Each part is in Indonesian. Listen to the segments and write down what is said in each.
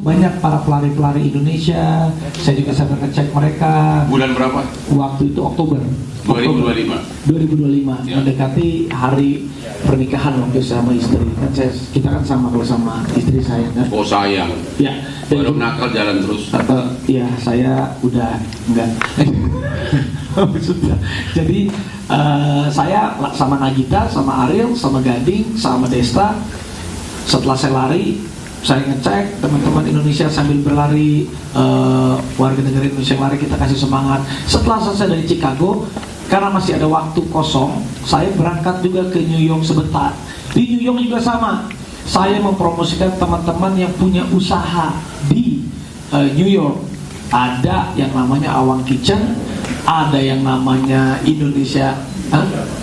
banyak para pelari-pelari Indonesia. Saya juga sampai ngecek mereka. Bulan berapa? Waktu itu Oktober 2025 ya. mendekati hari pernikahan waktu sama istri. Kan kita kan sama kalau sama istri saya kan. Oh sayang. Ya. Baru nakal jalan terus. Ya saya udah enggak. Sudah. Jadi saya sama Nagita, sama Ariel, sama Gading, sama Desta. Setelah saya lari, saya ngecek teman-teman Indonesia sambil berlari, warga negara Indonesia, mari kita kasih semangat. Setelah selesai dari Chicago, karena masih ada waktu kosong, saya berangkat juga ke New York sebentar. Di New York juga sama, saya mempromosikan teman-teman yang punya usaha di New York. Ada yang namanya Awang Kitchen, ada yang namanya Indonesia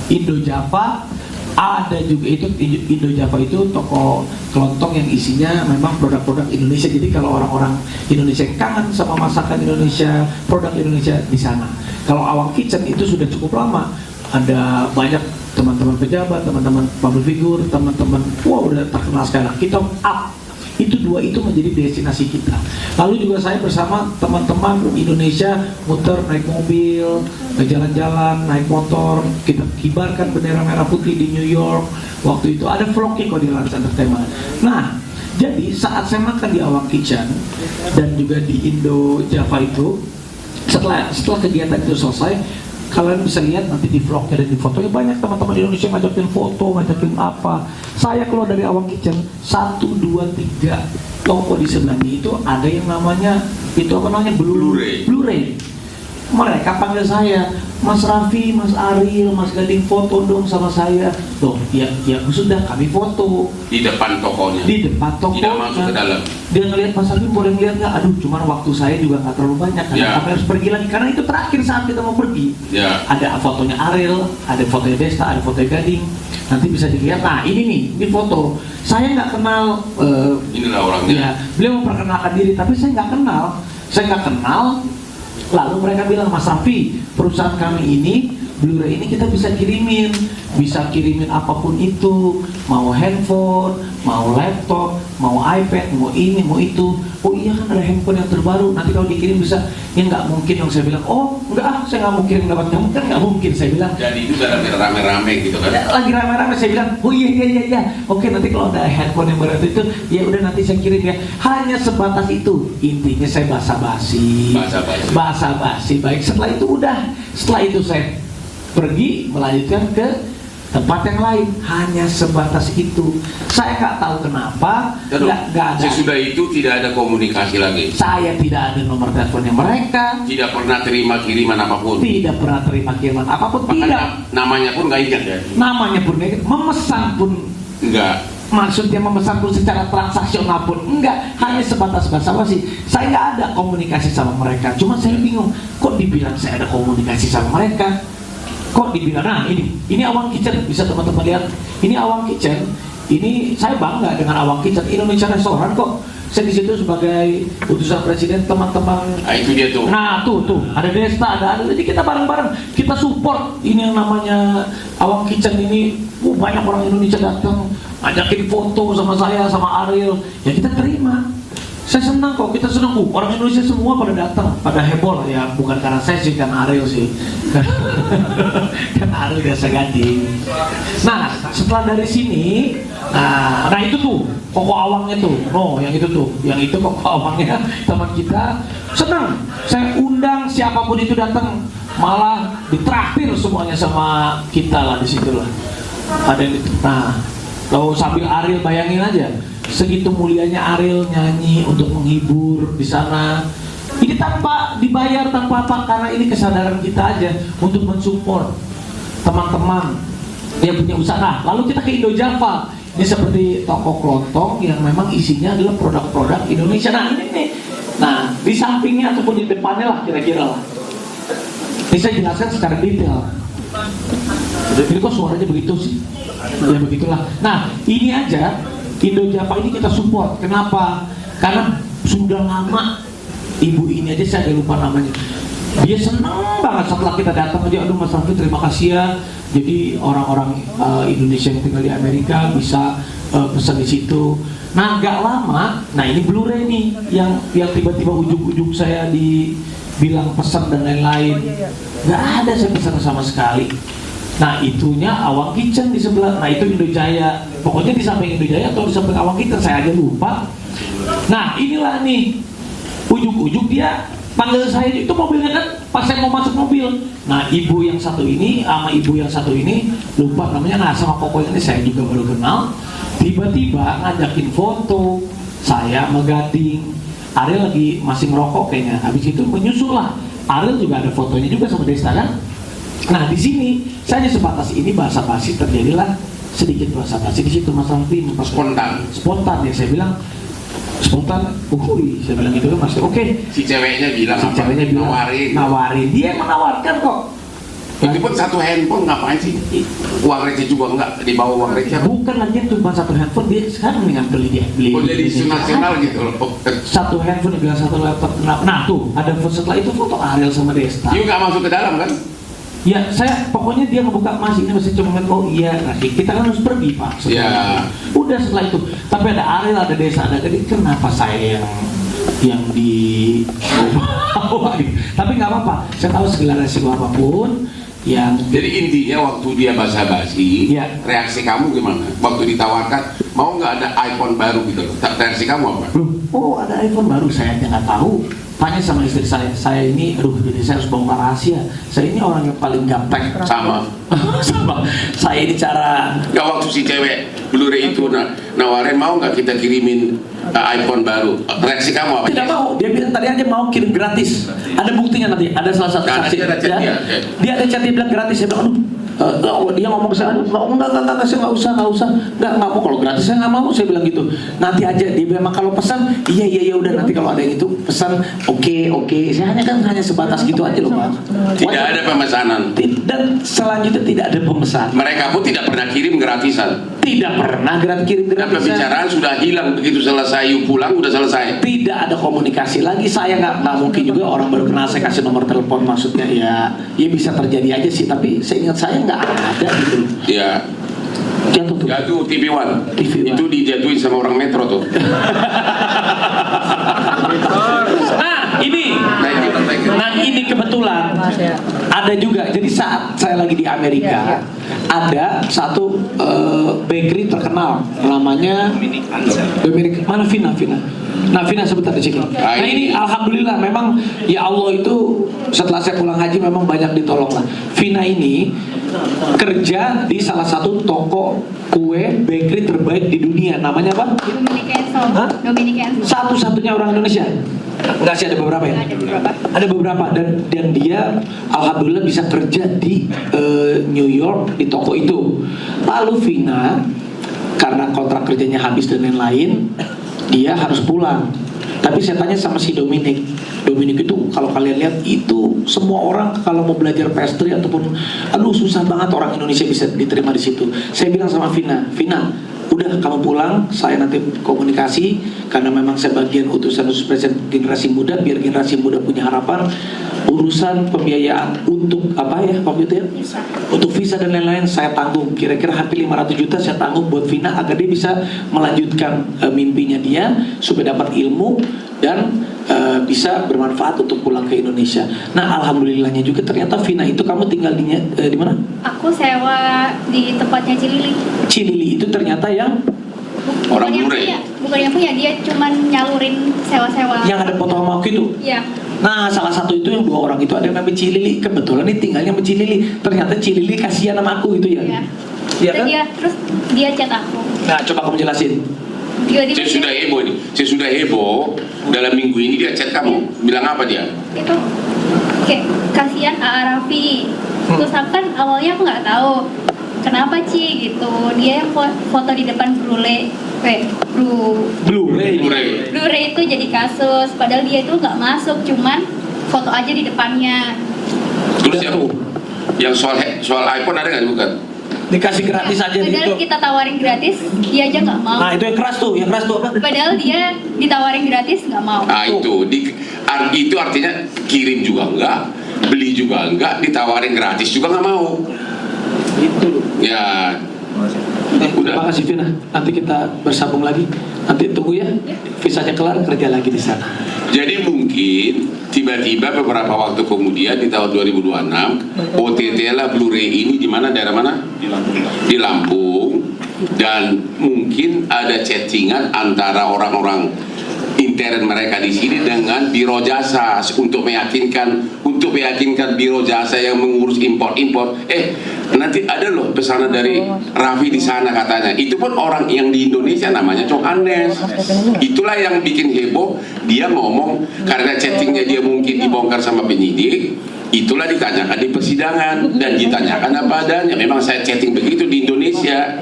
Indo Java, ada juga itu Indo Java itu toko kelontong yang isinya memang produk-produk Indonesia. Jadi kalau orang-orang Indonesia yang kangen sama masakan Indonesia, produk Indonesia di sana. Kalau Awang Kitchen itu sudah cukup lama, ada banyak teman-teman pejabat, teman-teman public figure, teman-teman udah terkenal sekarang. Kita up itu dua itu menjadi destinasi kita. Lalu juga saya bersama teman-teman Indonesia muter naik mobil, jalan-jalan, naik motor, kita kibarkan bendera merah putih di New York. Waktu itu ada vlognya kok di Lance Entertainment. Nah, jadi saat saya makan di Awang Kitchen dan juga di Indo Java itu, setelah kegiatan itu selesai, kalian bisa lihat nanti di vlognya dan di fotonya banyak teman-teman Indonesia ngajakin foto, ngajakin apa. Saya keluar dari Awang Kitchen, 1, 2, 3 toko di sebelahnya itu ada yang namanya itu apa namanya Blu-ray. Mereka panggil saya, Mas Raffi, Mas Ariel, Mas Gading, foto dong sama saya. Loh, ya sudah kami foto Di depan tokonya. di depan toko. Tidak masuk ke dalam. Dia ngelihat Mas Raffi, boleh ngeliat nggak? Aduh, cuman waktu saya juga nggak terlalu banyak. Karena kami harus pergi lagi karena itu terakhir saat kita mau pergi. Ya. Ada fotonya Ariel, ada fotonya Desta, ada fotonya Gading. Nanti bisa dilihat. Nah, ini foto. Saya nggak kenal. Inilah orangnya. Ya, beliau memperkenalkan diri, tapi saya nggak kenal. Lalu mereka bilang, Mas Raffi, perusahaan kami ini, Blu-ray ini kita bisa kirimin apapun itu, mau handphone, mau laptop, mau iPad, mau ini, mau itu. Oh iya kan ada handphone yang terbaru, nanti kalau dikirim bisa. Ya nggak mungkin dong, saya bilang. Oh enggak, saya nggak mau kirim lewat kamu, kan nggak mungkin, saya bilang. Jadi itu rame-rame gitu kan? Lagi rame-rame, saya bilang, oh iya. Oke, nanti kalau ada handphone yang baru itu, ya udah nanti saya kirim ya. Hanya sebatas itu. Intinya saya basa-basi. Baik, setelah itu saya pergi melanjutkan ke tempat yang lain. Hanya sebatas itu. Saya nggak tahu kenapa. Nggak ada. Sesudah itu tidak ada komunikasi lagi. Saya tidak ada nomor teleponnya mereka. Tidak pernah terima kiriman apapun. Tidak pernah terima kiriman apapun. Makanya tidak. namanya pun nggak ingat ya. Namanya pun nggak ingat. Memesan pun Enggak. Maksudnya memesan pun secara transaksional pun enggak, hanya sebatas basa-basi. Saya nggak ada komunikasi sama mereka. Cuma saya bingung, kok dibilang saya ada komunikasi sama mereka? Kok dibilang, nah ini Awang Kitchen, bisa teman-teman lihat. Ini Awang Kitchen. Ini saya bangga dengan Awang Kitchen. Indonesia restoran kok. Saya di situ sebagai utusan presiden, teman-teman. Nah itu dia tuh. Nah tuh ada Desta, ada. Jadi kita bareng-bareng, kita support ini yang namanya Awang Kitchen ini. Banyak orang Indonesia datang, ajakin foto sama saya, sama Ariel. Ya kita terima. Saya senang kok, kita senang. Orang Indonesia semua pada datang, pada heboh lah ya. Bukan karena saya sih, karena Ariel sih. Kan Ariel biasa Gading. Nah, setelah dari sini, nah itu tuh koko awangnya tuh. Yang itu koko awangnya teman kita. Senang. Saya undang siapapun itu datang, malah ditraktir semuanya sama kita lah di situ lah. Ada yang nah, kalau sambil Ariel bayangin aja, segitu mulianya Ariel nyanyi untuk menghibur di sana. Ini tanpa dibayar, tanpa apa, karena ini kesadaran kita aja untuk mensupport teman-teman yang punya usaha. Lalu kita ke Indo Java. Ini seperti toko kelontong yang memang isinya adalah produk-produk Indonesia. Nah ini nih. Nah di sampingnya ataupun di depannya lah kira-kira lah. Ini saya jelaskan secara detail. Jadi kok suaranya begitu sih? Ya begitulah. Nah ini aja Indo Java ini kita support. Kenapa? Karena sudah lama ibu ini aja saya lupa namanya. Dia senang banget setelah kita datang aja. Aduh Mas Raffi terima kasih ya. Jadi orang-orang Indonesia yang tinggal di Amerika bisa pesan di situ. Nah nggak lama, nah ini Blu-ray nih yang tiba-tiba ujung-ujung saya dibilang pesan dan lain-lain. Nggak ada saya pesan sama sekali. Nah itunya Awang Kitchen di sebelah, nah itu Indojaya. Pokoknya di samping Indojaya atau di samping Awang Kitchen, saya aja lupa. Nah inilah nih, ujung-ujung dia panggil saya, itu mobilnya kan pas saya mau masuk mobil. Nah ibu yang satu ini sama ibu yang satu ini, lupa namanya, nah sama Koko ini saya juga baru kenal. Tiba-tiba ngajakin foto, saya sama Gading. Ariel lagi masih ngerokok kayaknya, habis itu menyusul lah. Ariel juga ada fotonya juga sama Desta kan. Nah di sini saya sebatas ini bahasa basi, terjadilah sedikit bahasa basi di situ Mas Raffi. Spontan ya, saya bilang spontan, saya bilang gitu kan Mas. Oke. Si ceweknya bilang nawarin. Dia yang menawarkan kok. Itu pun satu handphone, ngapain sih? Uang receh juga enggak, dibawa uang receh. Bukan lagi cuma satu handphone, dia sekarang dengan beli. Oh jadi isu nasional gitu loh. Satu handphone dengan satu laptop. Nah tuh ada setelah itu foto Ariel sama Desta. Dia nggak masuk ke dalam kan? Ya saya pokoknya dia ngebuka, Mas ini masih cuma oh iya, nah, kita kan harus pergi Pak. Iya. Udah setelah itu, tapi ada Ariel, ada Desa, ada Gading, kenapa saya yang di bawah gitu. Tapi nggak apa-apa, saya tahu segala resiko apapun yang. Jadi intinya waktu dia basa-basi, ya. Reaksi kamu gimana? Waktu ditawarkan mau nggak ada iPhone baru gitu loh, reaksi kamu apa? Oh ada iPhone baru, saya nggak tahu. Tanya sama istri saya ini, jadi saya harus bongkar rahasia. Saya ini orang yang paling gampang. Sama. Saya ini cara. Gak waktu si cewek Blu-ray itu nawarin mau nggak kita kirimin iPhone baru. Reaksi kamu apa? Tidak mau. Dia bilang tadi aja mau kirim gratis. Ada buktinya nanti. Ada salah satu saksi. Dia ada chat, dia bilang gratis. Saya bilang, dia ngomong ke saya, enggak, saya nggak usah, nggak mau, kalau gratis saya nggak mau, saya bilang gitu. Nanti aja, dia bilang kalau pesan, iya udah, nanti kalau ada yang itu pesan, oke, saya hanya sebatas gitu aja loh Pak. Tidak ada pemesanan. Dan selanjutnya tidak ada pemesan. Mereka pun tidak pernah kirim gratisan. Tidak pernah kirim gratisan. Dan pembicaraan sudah hilang, begitu selesai pulang udah selesai. Tidak ada komunikasi lagi. Saya nggak mungkin juga orang baru kenal saya kasih nomor telepon, maksudnya ya bisa terjadi aja sih. Tapi seingat saya nggak ada gitu. Iya. Jatuh TV One. Itu dijatuhin sama orang Metro tuh. Nah ini kebetulan ada juga. Jadi saat saya lagi di Amerika, ada satu bakery terkenal namanya mana Vina. Nah Vina sebentar di sini. Nah ini alhamdulillah memang ya Allah itu setelah saya pulang haji memang banyak ditolong lah. Vina ini kerja di salah satu toko kue bakery terbaik di dunia, namanya apa? Dominic Enzo. Satu-satunya orang Indonesia. Enggak sih, ada beberapa ya? Ada beberapa dan dia alhamdulillah bisa kerja di New York di toko itu. Lalu Vina karena kontrak kerjanya habis dan lain-lain, dia harus pulang. Tapi saya tanya sama si Dominic itu kalau kalian lihat itu semua orang kalau mau belajar pastry ataupun susah banget orang Indonesia bisa diterima di situ. Saya bilang sama Vina, udah kamu pulang, saya nanti komunikasi karena memang saya bagian utusan presiden generasi muda, biar generasi muda punya harapan. Urusan pembiayaan untuk apa ya waktu itu ya? Untuk visa dan lain-lain saya tanggung, kira-kira hampir 500 juta saya tanggung buat Vina agar dia bisa melanjutkan mimpinya dia supaya dapat ilmu dan bisa bermanfaat untuk pulang ke Indonesia. Nah alhamdulillahnya juga ternyata Vina itu kamu tinggal di mana? Aku sewa di tempatnya Cilili itu ternyata yang orang Blu-ray. Bukan yang punya, dia cuman nyalurin sewa-sewa. Yang ada foto sama aku itu? Iya. Nah salah satu itu yang 2 orang itu ada yang namanya Cilili. Kebetulan nih tinggalnya sama Cilili. Ternyata Cilili kasihan sama aku gitu ya. Iya kan? Terus dia chat aku. Nah coba kamu jelasin. Saya sudah heboh ini. Saya sudah heboh dalam minggu ini dia chat kamu. Bilang apa dia? Itu kayak kasihan A. Raffi. Terus kan awalnya aku nggak tahu kenapa Ci gitu. Dia yang foto di depan Blu-ray itu jadi kasus. Padahal dia itu nggak masuk, cuman foto aja di depannya. Terus yang soal iPhone ada nggak bukan? Dikasih gratis aja gitu. Padahal kita tawarin gratis, dia aja nggak mau. Nah itu yang keras tuh apa? Padahal dia ditawarin gratis nggak mau. Nah itu artinya kirim juga enggak, beli juga enggak, ditawarin gratis juga nggak mau. Itu. Ya. Terima kasih Vina. Nanti kita bersambung lagi. Nanti tunggu ya. Visanya kelar, kerja lagi di sana. Jadi mungkin tiba-tiba beberapa waktu kemudian di tahun 2026 OTT lah Blu-ray ini di mana, daerah mana? Di Lampung. Dan mungkin ada chattingan antara orang-orang intern mereka di sini dengan biro jasa untuk meyakinkan biro jasa yang mengurus impor nanti ada loh pesanan dari Raffi di sana katanya. Itu pun orang yang di Indonesia namanya Cok Andes. Itulah yang bikin heboh. Dia ngomong karena chattingnya dia mungkin dibongkar sama penyidik. Itulah ditanyakan di persidangan dan ditanyakan apa adanya. Memang saya chatting begitu di Indonesia.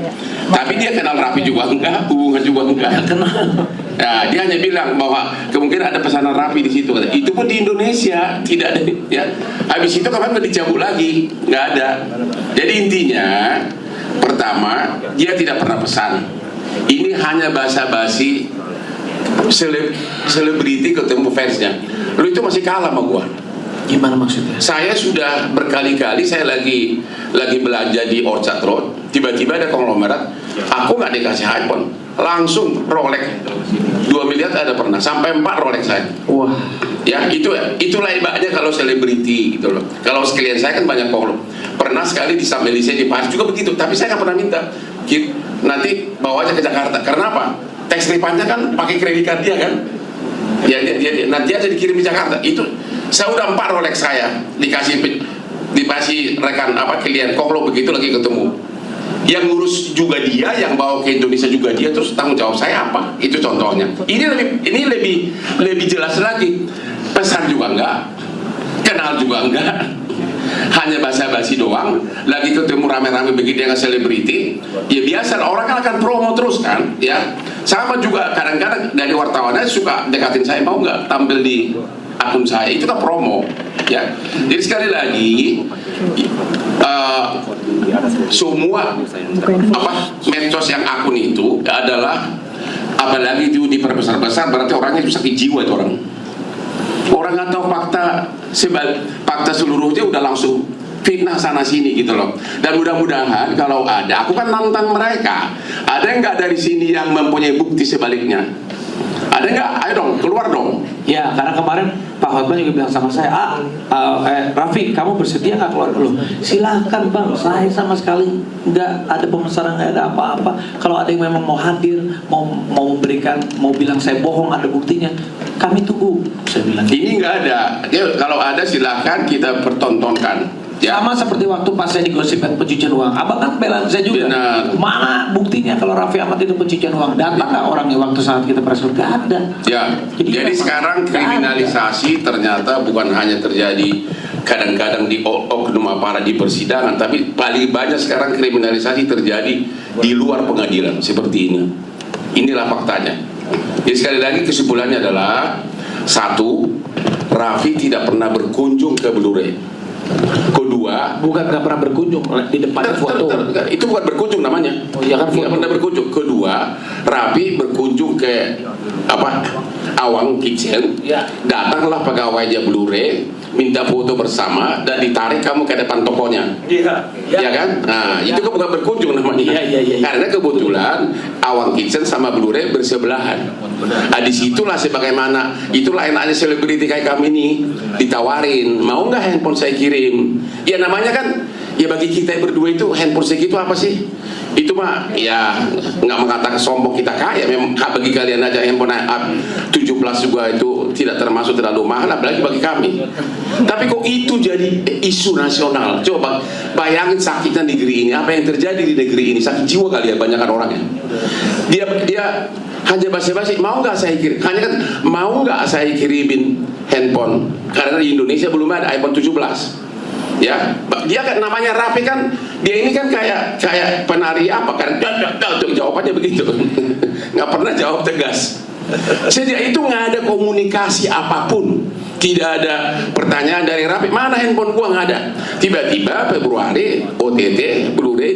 Tapi dia kenal Raffi juga enggak, hubungan juga enggak. Nah, dia hanya bilang bahwa kemungkinan ada pesanan Raffi di situ. Itu pun di Indonesia tidak ada. Ya, habis itu kapan dicabut lagi? Nggak ada. Jadi intinya, pertama dia tidak pernah pesan. Ini hanya basa-basi selebriti ketemu fansnya. Lu itu masih kalah sama gua. Gimana maksudnya? Saya sudah berkali-kali saya lagi belanja di Orchard Road, tiba-tiba ada konglomerat, aku nggak dikasih iPhone, langsung Rolex 2 miliar ada pernah, sampai 4 Rolex saya. Wah. Ya itulah ibaratnya kalau selebriti gitu loh. Kalau klien saya kan banyak konglomerat. Pernah sekali di Samelisnya di Paris juga begitu, tapi saya nggak pernah minta. Nanti bawa aja ke Jakarta. Karena apa? Tax refundnya kan pakai kredit card dia kan. Ya, nanti aja dikirim di Jakarta. Itu saya udah 4 Rolex saya dikasih rekan klien konglo begitu lagi ketemu. Yang ngurus juga dia, yang bawa ke Indonesia juga dia, terus tanggung jawab saya apa? Itu contohnya. Ini lebih jelas lagi. Pesan juga enggak, kenal juga enggak. Hanya basa-basi doang. Lagi ketemu rame-rame begitu yang selebriti. Ya biasa orang kan akan promo terus kan, ya. Sama juga kadang-kadang dari wartawannya suka dekatin saya, mau nggak tampil di akun saya, itu kan promo, ya. Jadi sekali lagi semua medsos yang akun itu adalah, apalagi itu diperbesar-besar, berarti orangnya itu sakit jiwa itu orang nggak tahu fakta seluruhnya udah langsung fitnah sana sini gitu loh. Dan mudah-mudahan kalau ada, aku kan nantang mereka, ada nggak dari sini yang mempunyai bukti sebaliknya? Ada nggak? Ayo dong, keluar dong. Ya, karena kemarin Pak Hotman juga bilang sama saya, Raffi, kamu bersedia nggak keluar dulu? Silahkan Bang, saya sama sekali nggak ada pemesanan, nggak ada apa-apa. Kalau ada yang memang mau hadir, mau memberikan, mau bilang saya bohong, ada buktinya, kami tunggu. Saya bilang. Ini nggak ada. Kalau ada silahkan kita pertontonkan. Ya. Sama seperti waktu pas saya digosipkan pencucian uang, abang kan bela saya juga. Benar. Mana buktinya kalau Raffi Ahmad itu pencucian uang? Datang nggak orangnya waktu saat kita press? Nggak ada. Ya. Jadi sekarang kriminalisasi ternyata bukan hanya terjadi kadang-kadang di oknum aparat di persidangan, tapi paling banyak sekarang kriminalisasi terjadi di luar pengadilan seperti ini. Inilah faktanya. Jadi sekali lagi kesimpulannya adalah, satu, Raffi tidak pernah berkunjung ke Blu-ray. Kedua, bukan nggak pernah berkunjung di depan foto. Itu bukan berkunjung namanya. Oh iya kan, tidak pernah berkunjung. Kedua, Raffi berkunjung ke Awang Kitchen. Ya. Datanglah pegawainya Blu-ray, minta foto bersama dan ditarik kamu ke depan tokonya. Iya. Ya kan? Nah, itu kan bukan berkunjung namanya. Iya. Karena kebetulan Awang Kitchen sama Blu-ray bersebelahan. Nah, disitulah sebagaimana itulah enaknya selebriti kayak kami ini ditawarin, mau nggak handphone saya kirim? Ya namanya kan, ya bagi kita berdua itu handphone segitu apa sih? Itu mah ya nggak mengatakan sombong kita kaya. Memang bagi kalian aja handphone 17 juga itu tidak termasuk terlalu mahal, apalagi bagi kami. Tapi kok itu jadi isu nasional? Coba bayangin sakitnya negeri ini, apa yang terjadi di negeri ini, sakit jiwa kali ya banyakan orangnya. Dia hanya basa-basi, mau nggak saya kirim? Hanya kan, mau nggak saya kirimin handphone? Karena di Indonesia belum ada iPhone 17. Ya, dia kan namanya Raffi kan, dia ini kan kayak penari apa kan? Jawabannya begitu, nggak pernah jawab tegas. Sejak itu nggak ada komunikasi apapun, tidak ada pertanyaan dari Raffi, mana handphone gua, nggak ada. Tiba-tiba Februari OTT Blu-ray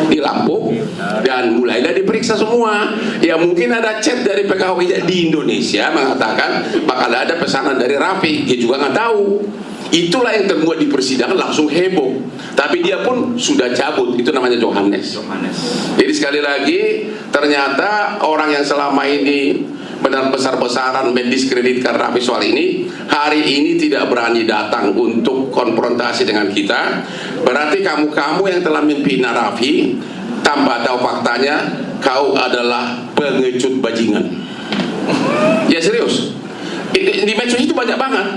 di Lampung dan mulailah diperiksa semua. Ya mungkin ada chat dari pegawai di Indonesia mengatakan bakal ada pesanan dari Raffi, dia juga nggak tahu. Itulah yang terbuat di persidangan, langsung heboh. Tapi dia pun sudah cabut, itu namanya Johannes. Jadi sekali lagi, ternyata orang yang selama ini benar besar-besaran mendiskreditkan Raffi soal ini, hari ini tidak berani datang untuk konfrontasi dengan kita. Berarti kamu yang telah menghina Raffi, tanpa tahu faktanya, kau adalah pengecut bajingan. Ya serius, di medsos itu banyak banget.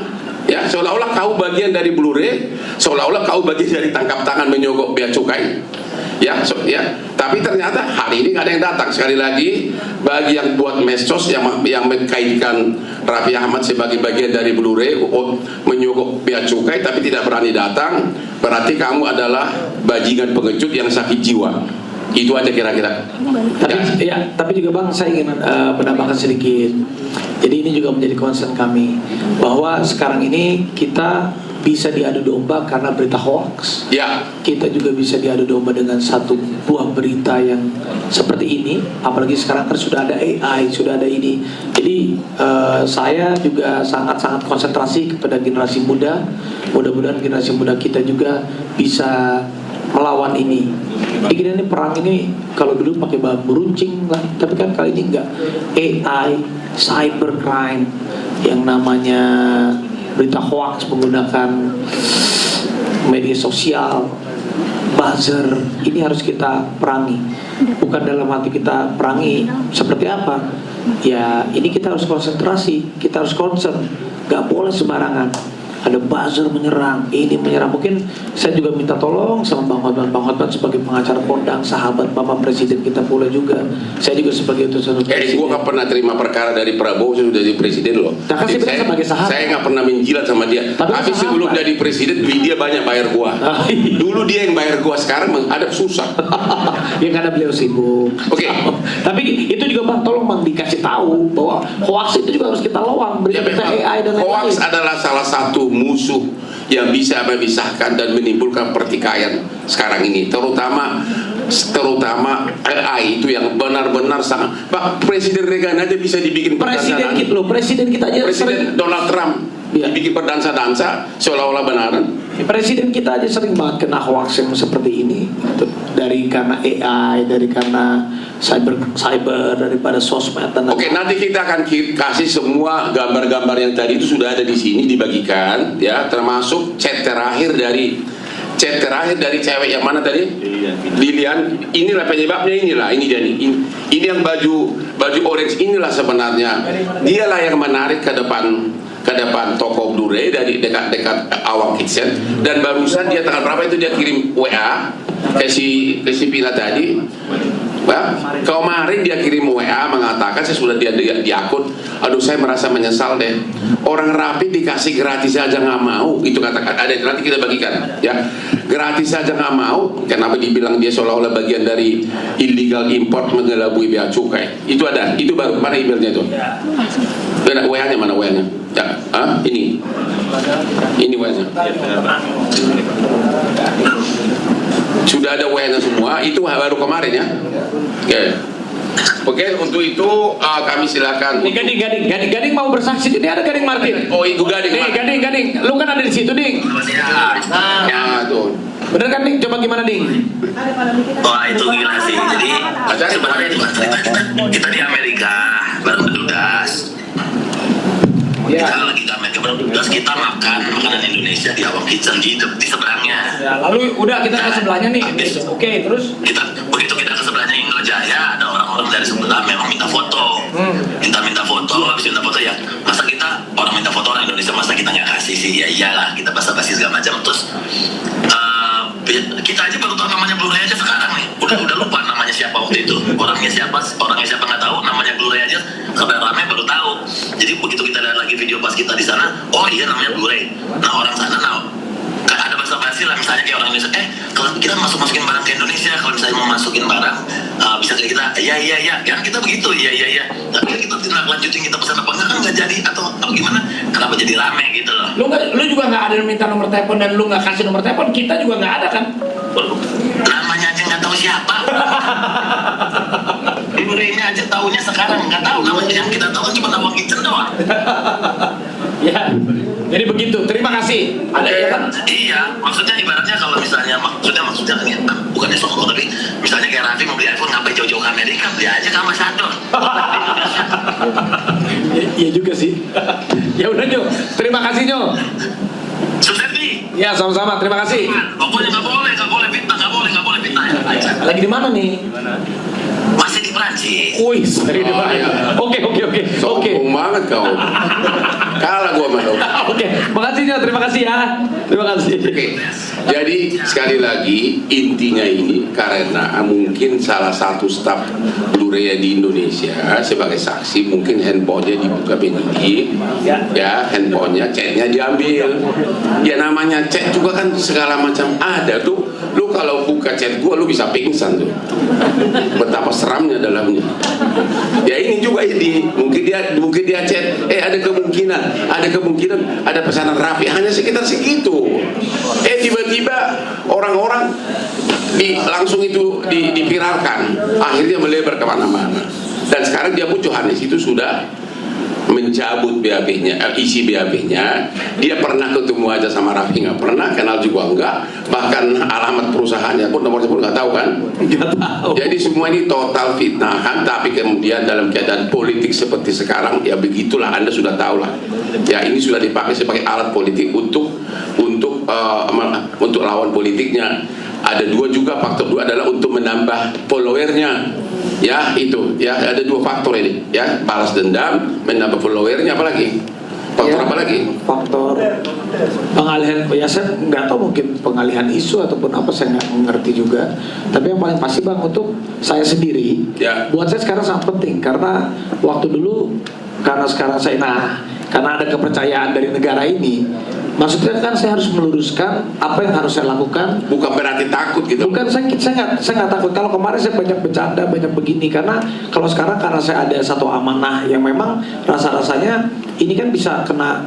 Ya, seolah-olah kau bagian dari Blu-ray, seolah-olah kau bagian dari tangkap tangan menyogok bea cukai. Ya, tapi ternyata hari ini nggak ada yang datang. Sekali lagi, bagi yang buat medsos yang mengkaitkan Raffi Ahmad sebagai bagian dari Blu-ray menyogok bea cukai tapi tidak berani datang, berarti kamu adalah bajingan pengecut yang sakit jiwa. Itu aja kira-kira. Tapi juga Bang, saya ingin menambahkan sedikit. Jadi ini juga menjadi concern kami, bahwa sekarang ini kita bisa diadu domba karena berita hoax. Ya. Kita juga bisa diadu domba dengan satu buah berita yang seperti ini. Apalagi sekarang kan sudah ada AI, sudah ada ini. Jadi saya juga sangat-sangat konsentrasi kepada generasi muda. Mudah-mudahan generasi muda kita juga bisa melawan ini. Jadi ini perang ini kalau dulu pakai bambu runcing lah, tapi kan kali ini enggak. AI, cybercrime, yang namanya berita hoax menggunakan media sosial, buzzer, ini harus kita perangi. Bukan dalam hati kita perangi seperti apa? Ya ini kita harus konsentrasi, kita harus concern, gak boleh sembarangan. Ada buzzer menyerang, ini menyerang. Mungkin saya juga minta tolong sama Bang Hotman sebagai pengacara kondang, sahabat Bapak Presiden kita pula juga. Saya juga sebagai utusan Presiden. Gue gak pernah terima perkara dari Prabowo sudah jadi presiden loh. Nah, kan saya sebagai sahabat. Saya gak pernah menjilat sama dia. Tapi sebelum jadi presiden, dia banyak bayar gua. Dulu dia yang bayar gua, sekarang menghadap susah. Ya karena beliau sibuk. Oke. Tapi itu juga Bang, tolong Bang dikasih tahu bahwa hoax itu juga harus kita lawan. Berita AI dan lain-lain. Hoax adalah salah satu musuh yang bisa memisahkan dan menimbulkan pertikaian sekarang ini, terutama AI itu yang benar-benar sangat. Pak Presiden Reagan aja bisa dibikin presiden kita aja Presiden Donald Trump dibikin berdansa-dansa seolah-olah benaran. Presiden kita aja sering banget kena hoax yang seperti ini gitu. Dari karena AI, dari karena cyber daripada sosmed dan Oke, nanti kita akan kasih semua gambar-gambar yang tadi itu sudah ada di sini dibagikan ya, termasuk chat terakhir dari cewek yang mana tadi? Lilian. Inilah penyebabnya, ini dia nih. Ini yang baju orange inilah sebenarnya. Dialah yang menarik ke depan toko Blu-ray dari dekat Awang Kitchen, dan barusan dia tanggal berapa itu dia kirim WA ke si Pila tadi. Kemarin dia kirim WA mengatakan, saya sudah di akun, aduh saya merasa menyesal deh, orang Raffi dikasih gratis aja nggak mau, itu katakan ada, nanti kita bagikan ya, gratis aja nggak mau, kenapa dibilang dia seolah-olah bagian dari illegal import mengelabui bea cukai. Itu ada, itu baru, mana emailnya itu? Ada WA-nya, mana WA-nya? Ya, ini WA-nya. Sudah ada WA-nya semua, itu baru kemarin ya. Oke, untuk itu kami silakan. Ini Gading mau bersaksi. Ini ada Gading Martin. Oh, Ibu Gading. Nih, Gading, lu kan ada di situ, Ding. Ya, tuh. Bener kan, Ding? Coba gimana, Ding? Wah, itu gila sih. Jadi sebenarnya kita di Amerika bareng petugas. Kita lagi ke Amerika bareng petugas, kita makan makanan Indonesia di Awang Kitchen di seberangnya. Ya, lalu udah kita ke sebelahnya nih. Oke, terus Begitu kita ke sebelahnya Indo Jaya, ada orang-orang dari sebelah memang minta foto. Minta foto, habis minta foto ya. Masa kita orang minta foto orang Indonesia, masa kita nggak kasih sih? Ya iyalah, kita basa-basi segala macam. Terus kita aja baru tahu namanya Blu-ray aja sekarang nih. Udah lupa namanya siapa waktu itu. Orangnya siapa nggak tahu, namanya Blu-ray aja sampai ramai baru tahu. Jadi begitu kita lihat lagi video pas kita di sana, oh iya namanya Blu-ray. Nah orang sana kan ada basa-basi lah, misalnya kayak orang Indonesia, kalau kita masukin barang ke Indonesia, kalau misalnya mau masukin barang bisa kayak kita, iya, kan kita begitu, iya. Tapi kita tindak lanjutin kita pesan apa enggak kan nggak jadi atau gimana? Kenapa jadi rame gitu loh? lu juga nggak ada minta nomor telepon dan lu nggak kasih nomor telepon, kita juga nggak ada kan? Namanya aja nggak tahu siapa. Blu-ray-nya aja tahunya sekarang, nggak tahu namanya, yang kita tahu kan cuma Awang Kitchen doang. Ya, jadi begitu. Terima kasih. kasih. Ada ya kan? Iya, maksudnya ibaratnya kalau misalnya maksudnya kan ya, bukannya sokol, tapi misalnya kayak Raffi mau beli iPhone, ngapain jauh-jauh ke Amerika, beli aja ke ambasador. Iya juga sih. Ya udah Nyo, terima kasih Nyo. Sukses nih. Ya sama-sama, terima kasih. Pokoknya nggak boleh fitnah, nggak boleh fitnah. Lagi di mana nih? Masih di Prancis. Wih, sorry di mana? iya. Oke. Sombong banget kau. Kalah gua sama kau. Oke, makasih Nyo, terima kasih ya. Terima kasih. Oke. Jadi sekali lagi intinya ini karena mungkin salah satu staf Blu-ray di Indonesia sebagai saksi, mungkin handphonenya dibuka penyidik, ya handphonenya, chatnya diambil. Ya namanya chat juga kan segala macam ada tuh. Lu kalau buka chat gua lu bisa pingsan tuh. Betapa seramnya dalamnya. Ya ini juga ini mungkin dia chat, ada kemungkinan ada pesanan Raffi, hanya sekitar segitu. Tiba-tiba orang-orang langsung itu diviralkan, akhirnya melebar kemana-mana. Dan sekarang dia pun Johannes itu sudah mencabut BAP-nya, isi BAP-nya. Dia pernah ketemu aja sama Raffi, nggak pernah, kenal juga enggak, bahkan alamat perusahaannya pun, nomornya pun nggak tahu kan. Nggak tahu. Jadi semua ini total fitnahan, tapi kemudian dalam keadaan politik seperti sekarang, ya begitulah, Anda sudah tahu lah. Ya ini sudah dipakai sebagai alat politik untuk lawan politiknya. Ada faktor dua adalah untuk menambah followernya. Ya itu, ya ada dua faktor ini, ya balas dendam, menambah followernya, apalagi faktor Ya, apa lagi? faktor pengalihan, ya saya nggak tahu, mungkin pengalihan isu ataupun apa, saya nggak mengerti juga. Tapi yang paling pasti Bang, untuk saya sendiri, Ya. buat saya sekarang sangat penting, karena waktu dulu, karena sekarang karena ada kepercayaan dari negara ini, maksudnya kan saya harus meluruskan apa yang harus saya lakukan. Bukan berarti takut gitu. Bukan, saya nggak takut. Kalau kemarin saya banyak bercanda, banyak begini, karena kalau sekarang karena saya ada satu amanah yang memang rasa-rasanya ini kan bisa kena,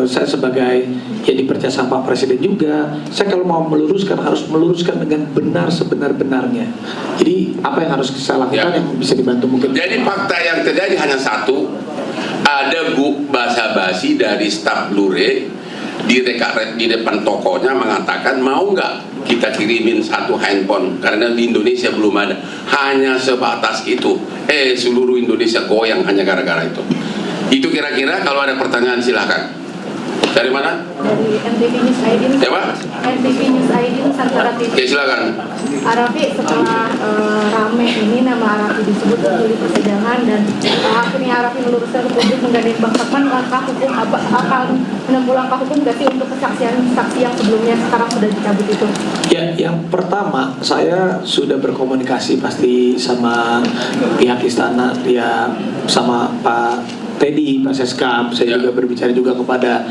saya sebagai yang dipercaya sama Pak Presiden juga. Saya kalau mau meluruskan harus meluruskan dengan benar sebenar-benarnya. Jadi apa yang harus saya lakukan yang bisa dibantu mungkin. Jadi fakta yang terjadi hanya satu, ada basa-basi dari staf Blu-ray di depan tokonya mengatakan, mau nggak kita kirimin satu handphone, karena di Indonesia belum ada. Hanya sebatas itu. Seluruh Indonesia goyang hanya gara-gara itu. Itu kira-kira, kalau ada pertanyaan silakan. Dari mana? Dari NTV News ID. Siapa? NTV News ID Nusantara TV. Oke, silakan. Raffi, setelah rame ini nama Raffi disebut di persidangan dan akhirnya Raffi meluruskan ke publik menggandeng Bang Hotman, langkah hukum akan menempuh langkah hukum nggak sih untuk kesaksian saksi yang sebelumnya sekarang sudah dicabut itu? Ya, yang pertama saya sudah berkomunikasi pasti sama pihak istana, ya sama Pak Teddy, Pak Seskap. Saya juga berbicara juga kepada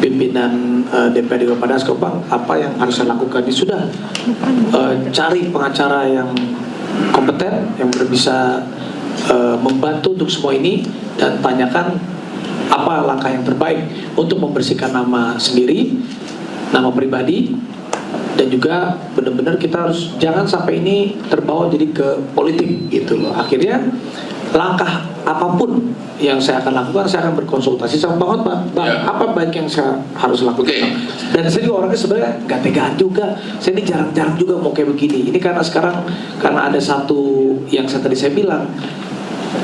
pimpinan DPRD Kabupaten Asko, Bang, apa yang harus saya lakukan? Ini sudah cari pengacara yang kompeten, yang bisa membantu untuk semua ini, dan tanyakan apa langkah yang terbaik untuk membersihkan nama sendiri, nama pribadi, dan juga benar-benar kita harus jangan sampai ini terbawa jadi ke politik gitu loh. Akhirnya langkah apapun yang saya akan lakukan, saya akan berkonsultasi sama Bang Hotman, Bang, apa baik yang saya harus lakukan. Dan saya juga orangnya sebenarnya nggak tegaan juga. Saya ini jarang-jarang juga mau kayak begini. Ini karena sekarang karena ada satu yang tadi saya bilang,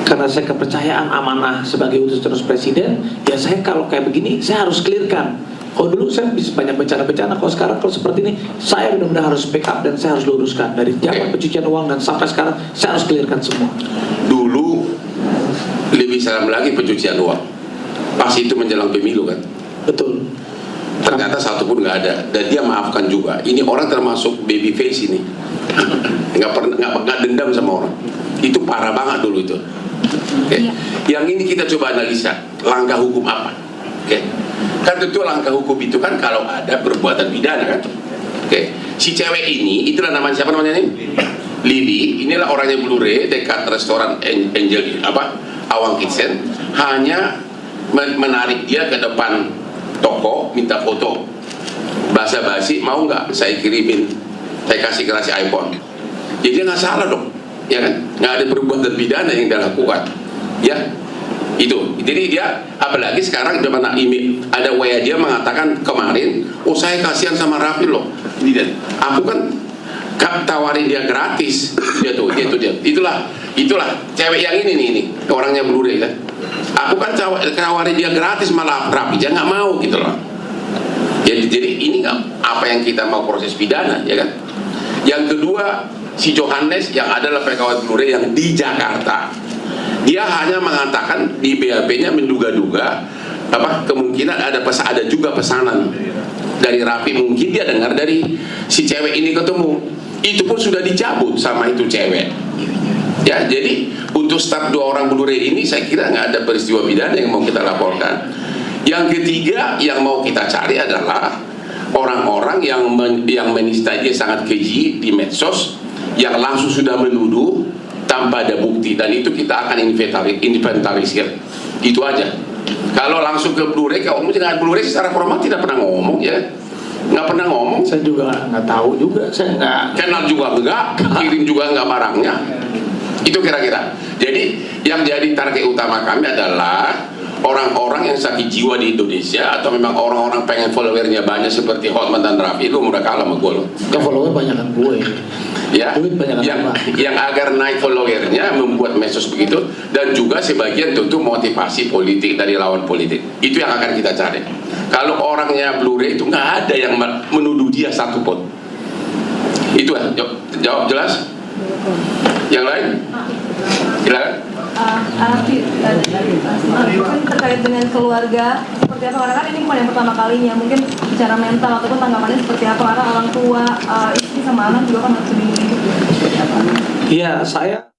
karena saya kepercayaan amanah sebagai utusan terus Presiden, ya saya kalau kayak begini saya harus clearkan. Kalau dulu saya bisa banyak bencana-bencana, kalau sekarang kalau seperti ini saya benar-benar harus backup dan saya harus luruskan dari zaman pencucian uang dan sampai sekarang saya harus clearkan semua. Dulu lebih seram lagi pencucian uang, pas itu menjelang pemilu kan. Betul. Ternyata satu pun nggak ada, dan dia maafkan juga. Ini orang termasuk baby face ini, nggak dendam sama orang. Itu parah banget dulu itu. Okay. Yang ini kita coba analisa langkah hukum apa. Kan tentu langkah hukum itu kan kalau ada perbuatan pidana kan. Si cewek ini, itulah namanya, siapa namanya ini? Lili. Inilah orangnya Blu-ray dekat restoran Angel Awang Kitchen. Hanya menarik dia ke depan toko, minta foto. Basa-basi, mau nggak saya kirimin, saya kasih iPhone. Jadi dia nggak salah dong, ya kan? Nggak ada perbuatan pidana yang dia lakukan, ya. Itu Jadi dia, apalagi sekarang di mana ada WA dia mengatakan kemarin, oh saya kasihan sama Raffi loh. Aku kan tawarin dia gratis. Dia. Itulah cewek yang ini orangnya Blu-ray kan. Aku kan tawarin dia gratis, malah Raffi dia nggak mau gitu loh. Jadi ini nggak apa yang kita mau proses pidana, ya kan? Yang kedua, si Johannes yang adalah pegawai Blu-ray yang di Jakarta, dia hanya mengatakan di BAP-nya menduga-duga kemungkinan ada juga pesanan dari Raffi, mungkin dia dengar dari si cewek ini ketemu, itu pun sudah dicabut sama itu cewek. Ya, jadi untuk start 2 orang Blu-ray ini saya kira nggak ada peristiwa pidana yang mau kita laporkan. Yang ketiga yang mau kita cari adalah orang-orang yang menista dia sangat keji di medsos, yang langsung sudah menuduh tanpa ada bukti, dan itu kita akan inventarisir. Itu aja. Kalau langsung ke Blu-ray, kalau dengan Blu-ray secara formal tidak pernah ngomong, ya nggak pernah ngomong. Saya juga nggak tahu juga, saya nggak kenal juga enggak, kirim juga enggak barangnya. Itu kira-kira. Jadi yang jadi target utama kami adalah orang-orang yang sakit jiwa di Indonesia, atau memang orang-orang pengen followernya banyak seperti Hotman dan Raffi. Itu udah kalah sama gue loh. ke follower banyak kan gue. Ya, Duit banyak yang agar naik followernya membuat medsos begitu, dan juga sebagian tentu motivasi politik dari lawan politik. Itu yang akan kita cari. Kalau orangnya Blu-ray itu nggak ada yang menuduh dia satu pun. Itu ya, jawab jelas. Yang lain? Silakan. Arafi, mungkin terkait dengan keluarga seperti apa, karena kan ini bukan yang pertama kalinya, mungkin secara mental ataupun tanggapannya seperti apa, karena orang tua, istri sama anak juga kan harus dilindungi. Iya, saya